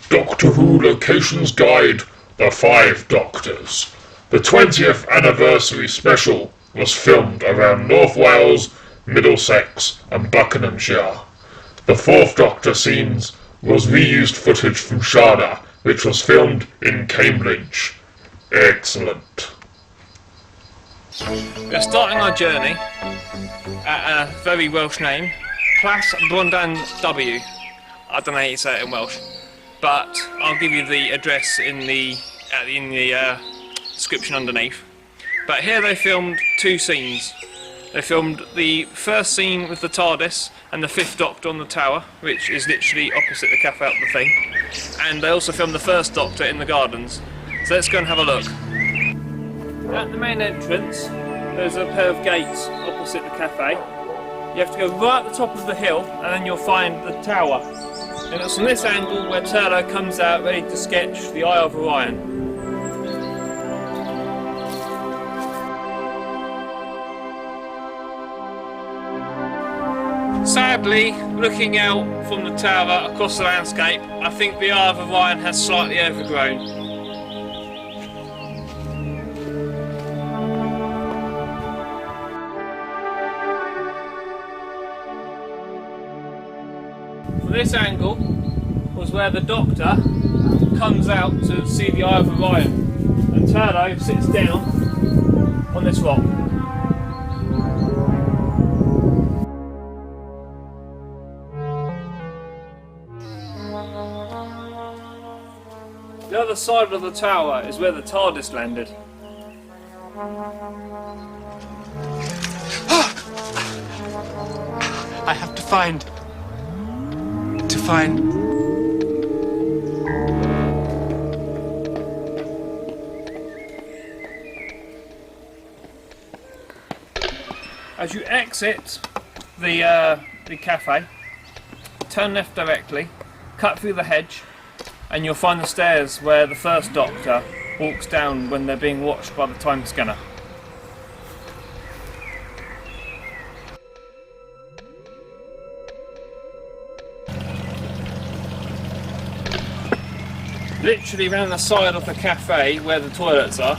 Doctor Who Locations Guide, The Five Doctors. The 20th anniversary special was filmed around North Wales, Middlesex and Buckinghamshire. The Fourth Doctor scenes was reused footage from Shada, which was filmed in Cambridge. Excellent. We're starting our journey at a very Welsh name, Plas Brondanw. I don't know how you say it in Welsh, but I'll give you the address in the description underneath. But here they filmed two scenes. They filmed the first scene with the TARDIS and the Fifth Doctor on the tower, which is literally opposite the cafe up the thing. And they also filmed the First Doctor in the gardens. So let's go and have a look. At the main entrance, there's a pair of gates opposite the cafe. You have to go right at the top of the hill, and then you'll find the tower. And it's from this angle where Turlo comes out ready to sketch the Eye of Orion. Sadly, looking out from the tower across the landscape, I think the Eye of Orion has slightly overgrown. From this angle was where the Doctor comes out to see the Eye of Orion, and Turlo sits down on this rock. The other side of the tower is where the TARDIS landed. I have to find... As you exit the cafe, turn left directly, cut through the hedge, and you'll find the stairs where the First Doctor walks down when they're being watched by the time scanner. Literally around the side of the cafe where the toilets are,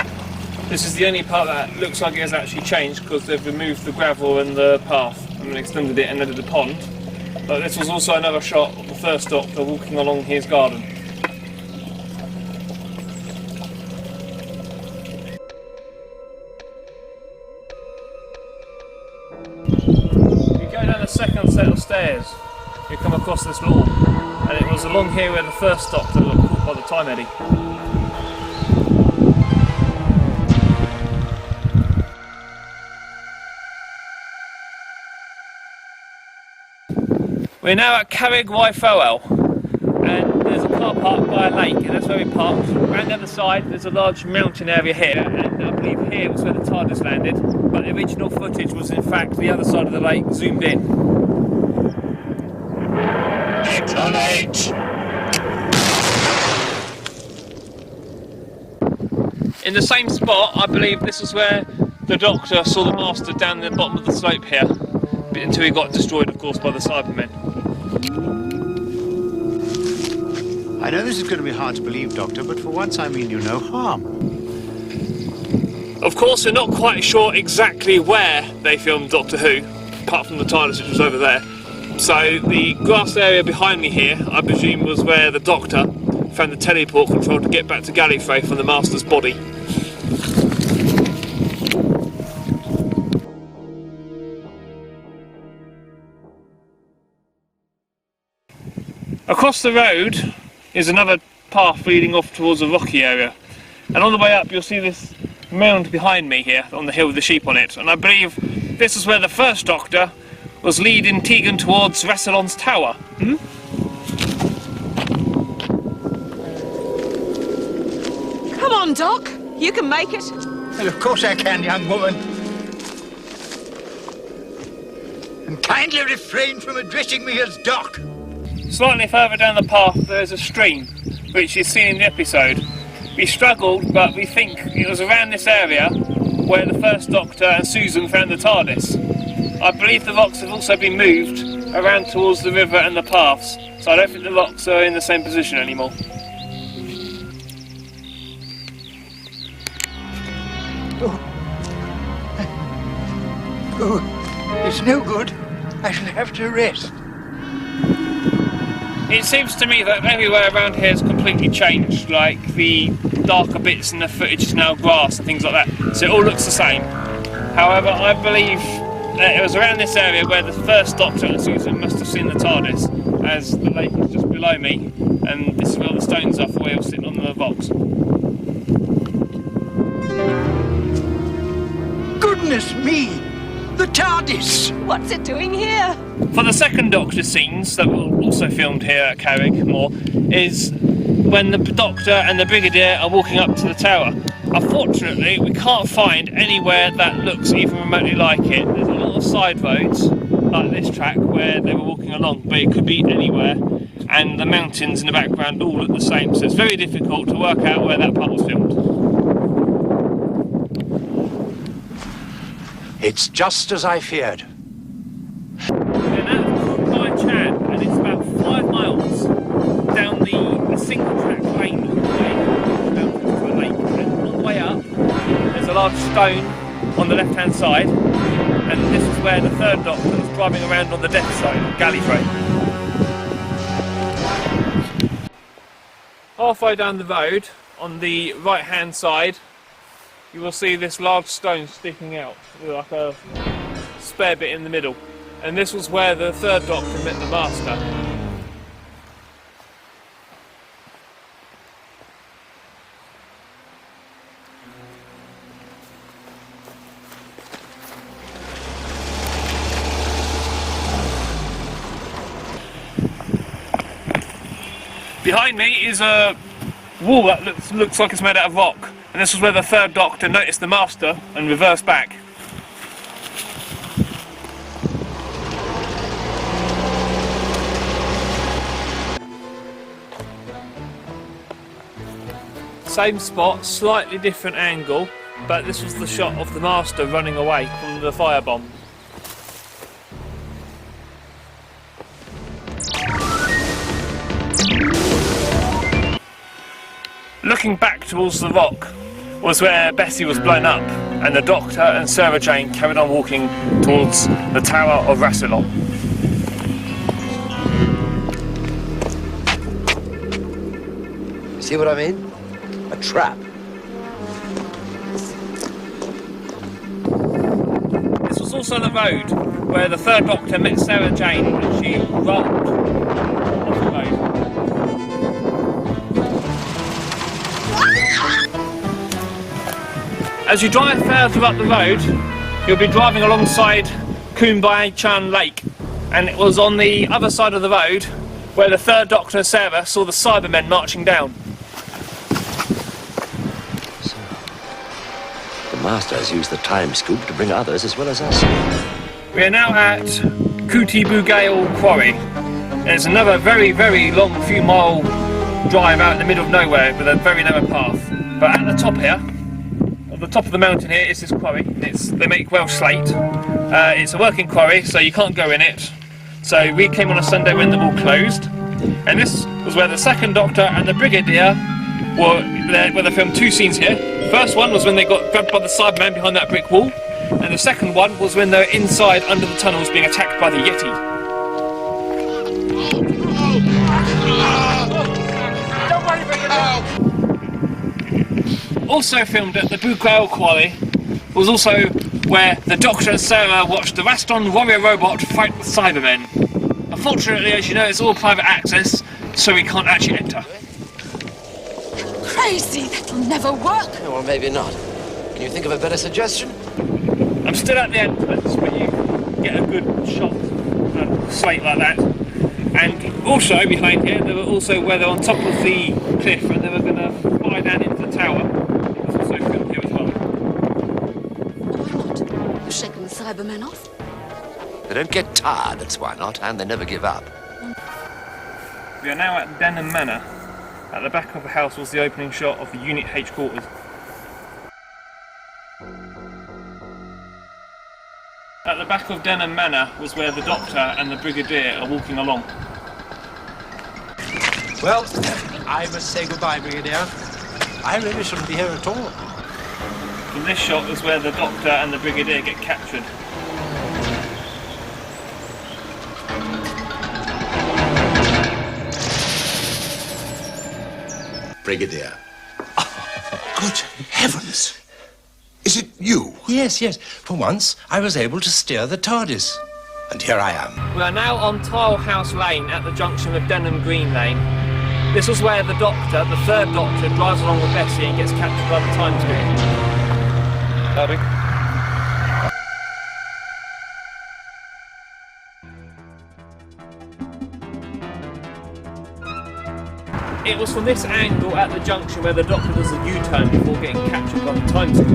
this is the only part that looks like it has actually changed because they've removed the gravel and the path and extended it and added a pond. But this was also another shot of the First Doctor walking along his garden. You go down the second set of stairs, you come across this lawn, and it was along here where the First Doctor got caught by the time eddy. We're now at Carrig Waifowa, and there's a car park by a lake, and that's where we parked. Around the other side there's a large mountain area here, and I believe here was where the TARDIS landed, but the original footage was in fact the other side of the lake, zoomed in. Get on it! In the same spot, I believe this is where the Doctor saw the Master down the bottom of the slope here, until he got destroyed, of course, by the Cybermen. I know this is going to be hard to believe, Doctor, but for once I mean you no harm. Of course, we're not quite sure exactly where they filmed Doctor Who, apart from the TARDIS, which was over there. So the grass area behind me here, I presume, was where the Doctor found the teleport control to get back to Gallifrey from the Master's body. Across the road is another path leading off towards a rocky area, and on the way up you'll see this mound behind me here on the hill with the sheep on it, and I believe this is where the First Doctor was leading Tegan towards Rassilon's tower. Come on, Doc, you can make it. Well, of course I can, young woman. And kindly refrain from addressing me as Doc. Slightly further down the path there is a stream, which is seen in the episode. We struggled, but we think it was around this area where the First Doctor and Susan found the TARDIS. I believe the rocks have also been moved around towards the river and the paths, so I don't think the rocks are in the same position anymore. Oh, it's no good. I shall have to rest. It seems to me that everywhere around here has completely changed, like the darker bits in the footage is now grass and things like that, so it all looks the same. However, I believe that it was around this area where the first Doctor and Susan must have seen the TARDIS, as the lake is just below me, and this is where all the stones are for Foel sitting on the box. Goodness me! The TARDIS! What's it doing here? For the second Doctor scenes that were also filmed here at Carreg more is when the Doctor and the Brigadier are walking up to the tower. Unfortunately, we can't find anywhere that looks even remotely like it. There's a lot of side roads, like this track, where they were walking along, but it could be anywhere, and the mountains in the background all look the same, so it's very difficult to work out where that part was filmed. It's just as I feared. We're now at Cwm Bychan, and it's about 5 miles down the single track lane all the way down to the lake. And on the way up, there's a large stone on the left hand side, and this is where the third Doctor is driving around on the death side, galley train. Halfway down the road, on the right hand side, you will see this large stone sticking out with like a spare bit in the middle, and this was where the third Doctor met the Master. Behind me is a wall that looks like it's made out of rock, and this was where the third Doctor noticed the Master and reversed back. Same spot, slightly different angle, but this was the shot of the Master running away from the firebomb. Looking back towards the rock was where Bessie was blown up, and the Doctor and Sarah Jane carried on walking towards the Tower of Rassilon. See what I mean? A trap. This was also the road where the third Doctor met Sarah Jane and she rolled off the road. As you drive further up the road, you'll be driving alongside Cwm Bychan Lake, and it was on the other side of the road where the third Doctor and Sarah saw the Cybermen marching down. So, the Master has used the time scoop to bring others as well as us. We are now at Cwt Y Bugail Quarry. There's another very, very long few mile drive out in the middle of nowhere with a very narrow path. But at the top here, at the top of the mountain here, is this quarry. They make Welsh slate. It's a working quarry, so you can't go in it. So we came on a Sunday when they're all closed. And this was where the second Doctor and the Brigadier were there, where they filmed 2 scenes here. The first one was when they got grabbed by the Cybermen behind that brick wall. And the second one was when they were inside under the tunnels being attacked by the Yeti. Also filmed at the Bugail Quarry was also where the Doctor and Sarah watched the Raston warrior robot fight the Cybermen. Unfortunately, as you know, it's all private access, so we can't actually enter. Crazy, that'll never work. Yeah, well, maybe not. Can you think of a better suggestion? I'm still at the entrance where you get a good shot of a slate like that. And also behind here, they were also where they're on top of the cliff and they were going to fly down into the tower. It was also filmed here as well. Why not? You've shaken the Cybermen off. They don't get tired, that's why not, and they never give up. We are now at Denham Manor. At the back of the house was the opening shot of the Unit H quarters. At the back of Denham Manor was where the Doctor and the Brigadier are walking along. Well, I must say goodbye, Brigadier. I really shouldn't be here at all. From this shot was where the Doctor and the Brigadier get captured. Brigadier. Good heavens! Is it you? Yes, yes. For once, I was able to steer the TARDIS. And here I am. We are now on Tilehouse Lane at the junction of Denham Green Lane. This was where the Doctor, the third Doctor, drives along with Bessie and gets captured by the time scoop. Howdy. It was from this angle at the junction where the Doctor does a U-turn before getting captured by the time scoop.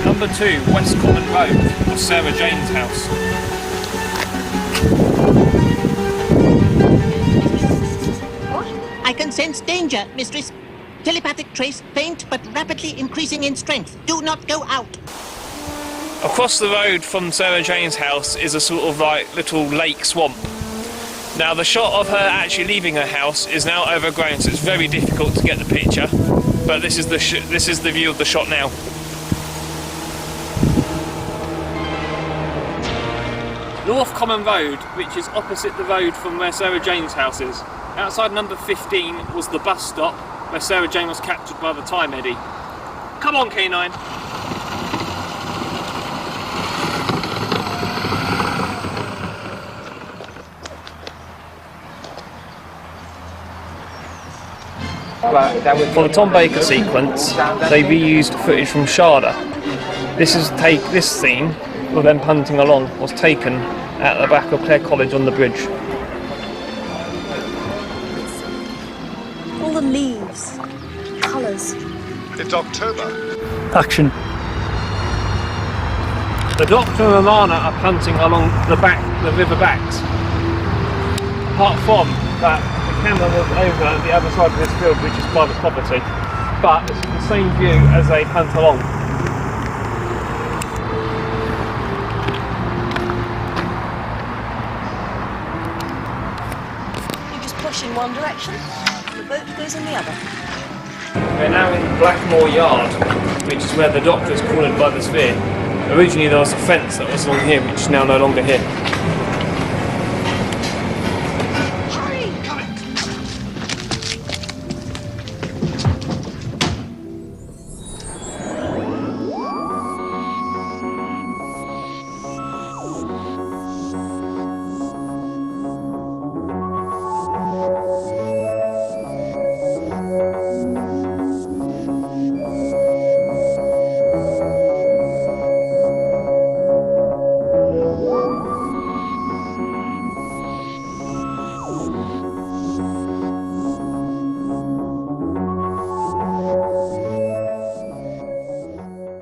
Number 2, West Common Road, was Sarah Jane's house. What? I can sense danger, mistress. Telepathic trace, faint but rapidly increasing in strength. Do not go out. Across the road from Sarah Jane's house is a sort of like little lake swamp. Now the shot of her actually leaving her house is now overgrown, so it's very difficult to get the picture. But this is the view of the shot now. North Common Road, which is opposite the road from where Sarah Jane's house is. Outside number 15 was the bus stop where Sarah Jane was captured by the time eddy. Come on, K9. For the Tom Baker sequence, they reused footage from Sharda. This scene of them punting along was taken at the back of Clare College on the bridge. All the leaves, colours. It's October. Action. The Doctor and Lana are punting along the river banks. Apart from that, the camera was over the other side of this field, which is private property, but it's the same view as they punt along. You just push in one direction, the boat goes in the other. We're now in Blackmoore Yard, which is where the Doctor is cornered by the sphere. Originally there was a fence that was along here, which is now no longer here.